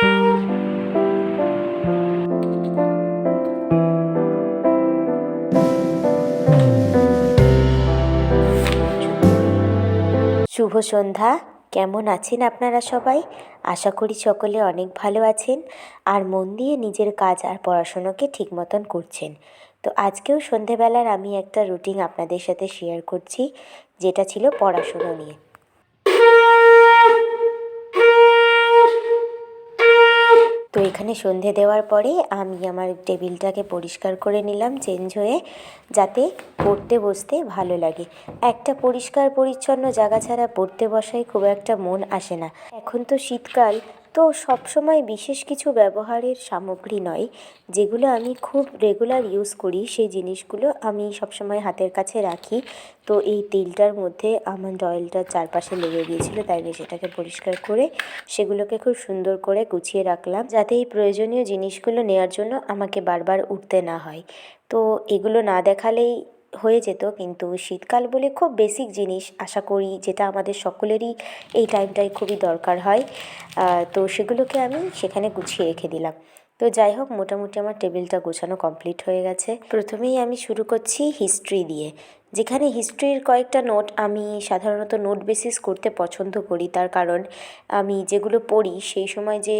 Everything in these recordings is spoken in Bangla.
শুভ সন্ধ্যা। কেমন আছেন আপনারা সবাই? আশা করি সকলে অনেক ভালো আছেন আর মন দিয়ে নিজের কাজ আর পড়াশুনোকে ঠিক মতন করছেন। তো আজকেও সন্ধেবেলার আমি একটা রুটিন আপনাদের সাথে শেয়ার করছি, যেটা ছিল পড়াশুনো নিয়ে। তো এখানে সন্ধে দেওয়ার পরে আমি আমার টেবিলটাকে পরিষ্কার করে নিলাম চেঞ্জ হয়ে, যাতে পড়তে বসতে ভালো লাগে। একটা পরিষ্কার পরিচ্ছন্ন জায়গা ছাড়া পড়তে বসায় খুব একটা মন আসে না। এখন তো শীতকাল, তো সবসময় বিশেষ কিছু ব্যবহারের সামগ্রী নয়, যেগুলো আমি খুব রেগুলার ইউজ করি সেই জিনিসগুলো আমি সবসময় হাতের কাছে রাখি। তো এই তেলটার মধ্যে আমন্ড অয়েলটার চারপাশে লেগে গিয়েছিলো, তাই আমি সেটাকে পরিষ্কার করে সেগুলোকে খুব সুন্দর করে গুছিয়ে রাখলাম, যাতে এই প্রয়োজনীয় জিনিসগুলো নেওয়ার জন্য আমাকে বারবার উঠতে না হয়। তো এগুলো না দেখালেই হয়ে যেত, কিন্তু শীতকাল বলে খুব বেসিক জিনিস আশা করি, যেটা আমাদের সকলেরই এই টাইমটায় খুবই দরকার হয়। তো সেগুলোকে আমি সেখানে গুছিয়ে রেখে দিলাম। তো যাই হোক, মোটামুটি আমার টেবিলটা গোছানো কমপ্লিট হয়ে গেছে। প্রথমেই আমি শুরু করছি হিস্ট্রি দিয়ে, যেখানে হিস্ট্রির কয়েকটা নোট আমি সাধারণত নোট বেসিস করতে পছন্দ করি। তার কারণ আমি যেগুলো পড়ি সেই সময় যে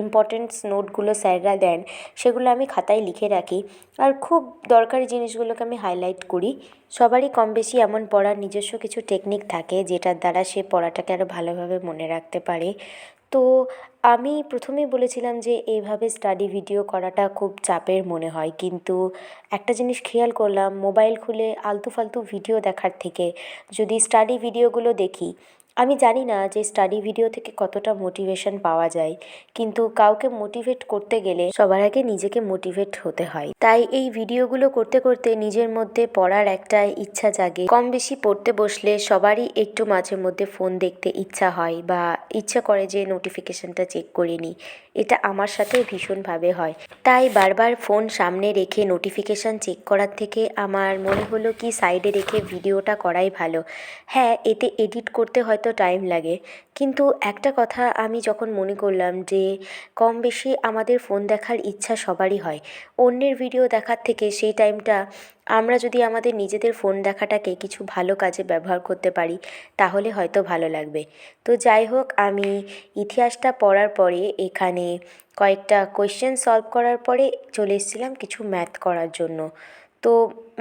ইম্পর্টেন্টস নোটগুলো স্যাররা দেন, সেগুলো আমি খাতায় লিখে রাখি, আর খুব দরকারি জিনিসগুলোকে আমি হাইলাইট করি। সবারই কম বেশি এমন পড়ার নিজস্ব কিছু টেকনিক থাকে, যেটার দ্বারা সে পড়াটাকে আরও ভালোভাবে মনে রাখতে পারে। তো আমি প্রথমেই বলেছিলাম যে এইভাবে স্টাডি ভিডিও করাটা খুব চাপের মনে হয়, কিন্তু একটা জিনিস খেয়াল করলাম, মোবাইল খুলে আলতু ফালতু ভিডিও দেখার থেকে যদি স্টাডি ভিডিওগুলো দেখি, আমি জানি না যে স্টাডি ভিডিও থেকে কতটা মোটিভেশন পাওয়া যায়, কিন্তু কাউকে মোটিভেট করতে গেলে সবার আগে নিজেকে মোটিভেট হতে হয়। তাই এই ভিডিওগুলো করতে করতে নিজের মধ্যে পড়ার একটা ইচ্ছা জাগে। কম বেশি পড়তে বসলে সবারই একটু মাঝে মধ্যে ফোন দেখতে ইচ্ছা হয়, বা ইচ্ছা করে যে নোটিফিকেশনটা চেক করে নিই। এটা আমার সাথেও ভীষণভাবে হয়। তাই বারবার ফোন সামনে রেখে নোটিফিকেশান চেক করার থেকে আমার মনে হলো কি সাইডে রেখে ভিডিওটা করাই ভালো। হ্যাঁ, এতে এডিট করতে হয়তো টাইম লাগে, কিন্তু একটা কথা আমি যখন মনে করলাম যে কম বেশি আমাদের ফোন দেখার ইচ্ছা সবারই হয়, অন্যের ভিডিও দেখার থেকে সেই টাইমটা আমরা যদি আমাদের নিজেদের ফোন দেখাটাকে কিছু ভালো কাজে ব্যবহার করতে পারি, তাহলে হয়তো ভালো লাগবে। তো যাই হোক, আমি ইতিহাসটা পড়ার পরে এখানে কয়েকটা কোয়েশ্চেন সলভ করার পরে চলে এসেছিলাম কিছু ম্যাথ করার জন্য। তো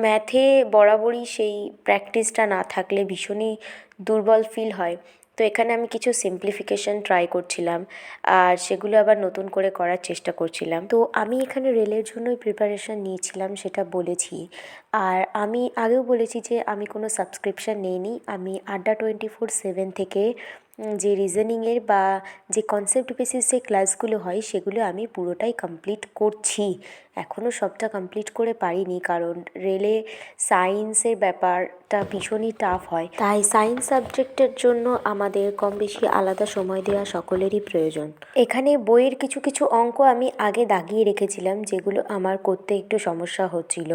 ম্যাথে বরাবরই সেই প্র্যাকটিসটা না থাকলে ভীষণই দুর্বল ফিল হয়। তো এখানে আমি কিছু সিম্পলিফিকেশন ট্রাই করছিলাম, আর সেগুলো আবার নতুন করে করার চেষ্টা করছিলাম। তো আমি এখানে রেলের জন্যই প্রিপারেশান নিয়েছিলাম, সেটা বলেছি। আর আমি আগেও বলেছি যে আমি কোনো সাবস্ক্রিপশান নিইনি, আমি আড্ডা 24/7 থেকে যে রিজনিংয়ের বা যে কনসেপ্ট বেসিস যে ক্লাসগুলো হয়, সেগুলো আমি পুরোটাই কমপ্লিট করছি। এখনও সবটা কমপ্লিট করে পারিনি, কারণ রেলে সায়েন্সের ব্যাপারটা ভীষণই টাফ হয়। তাই সায়েন্স সাবজেক্টের জন্য আমাদের কম বেশি আলাদা সময় দেওয়া সকলেরই প্রয়োজন। এখানে বইয়ের কিছু কিছু অঙ্ক আমি আগে দাগিয়ে রেখেছিলাম, যেগুলো আমার করতে একটু সমস্যা হচ্ছিল,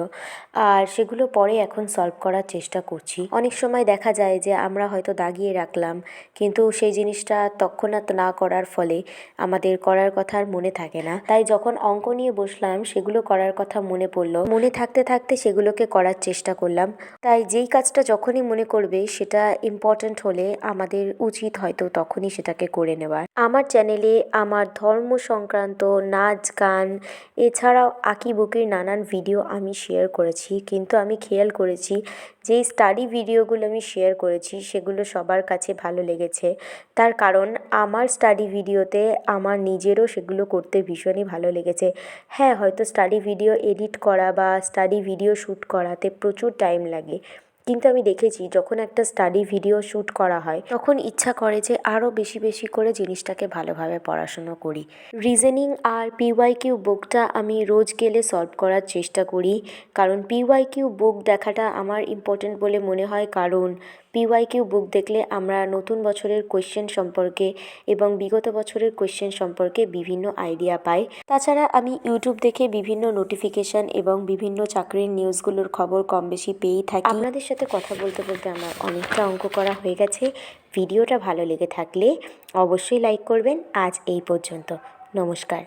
আর সেগুলো পরে এখন সলভ করার চেষ্টা করছি। অনেক সময় দেখা যায় যে আমরা হয়তো দাগিয়ে রাখলাম, কিন্তু সেই জিনিসটা তৎক্ষণাৎ না করার ফলে আমাদের করার কথা আর মনে থাকে না। তাই যখন অঙ্ক নিয়ে বসলাম, সেগুলো করার কথা মনে পড়লো, মনে থাকতে থাকতে সেগুলোকে করার চেষ্টা করলাম। তাই যেই কাজটা যখনই মনে করবে সেটা ইম্পর্ট্যান্ট হলে আমাদের উচিত হয়তো তখনই সেটাকে করে নেওয়ার। আমার চ্যানেলে আমার ধর্ম সংক্রান্ত নাচ গান এছাড়াও আঁকিবুকির নানান ভিডিও আমি শেয়ার করেছি, কিন্তু আমি খেয়াল করেছি যেই স্টাডি ভিডিওগুলো আমি শেয়ার করেছি সেগুলো সবার কাছে ভালো লেগেছে। তার কারণ আমার স্টাডি ভিডিওতে আমার নিজেরও সেগুলো করতে ভীষণই ভালো লেগেছে। হ্যাঁ, হয়তো স্টাডি ভিডিও এডিট করা বা স্টাডি ভিডিও শ্যুট করাতে প্রচুর টাইম লাগে, কিন্তু আমি দেখেছি যখন একটা স্টাডি ভিডিও শ্যুট করা হয়, তখন ইচ্ছা করে যে আরও বেশি বেশি করে জিনিসটাকে ভালোভাবে পড়াশুনো করি। রিজনিং আর পিওয়াইকিউ বুকটা আমি রোজ গেলে সলভ করার চেষ্টা করি, কারণ পিওয়াইকিউ বুক দেখাটা আমার ইম্পর্টেন্ট বলে মনে হয়। কারণ পিওয়াইকিউ বুক দেখলে আমরা নতুন বছরের কোয়েশ্চেন সম্পর্কে এবং বিগত বছরের কোয়েশ্চেন সম্পর্কে বিভিন্ন আইডিয়া পাই। তাছাড়া আমি ইউটিউব দেখে বিভিন্ন নোটিফিকেশান এবং বিভিন্ন চাকরির নিউজগুলোর খবর কম বেশি পেয়েই থাকি। আপনাদের সাথে কথা বলতে বলতে আমার অনেকটা অঙ্ক করা হয়ে গেছে। ভিডিওটা ভালো লেগে থাকলে অবশ্যই লাইক করবেন। আজ এই পর্যন্ত। নমস্কার।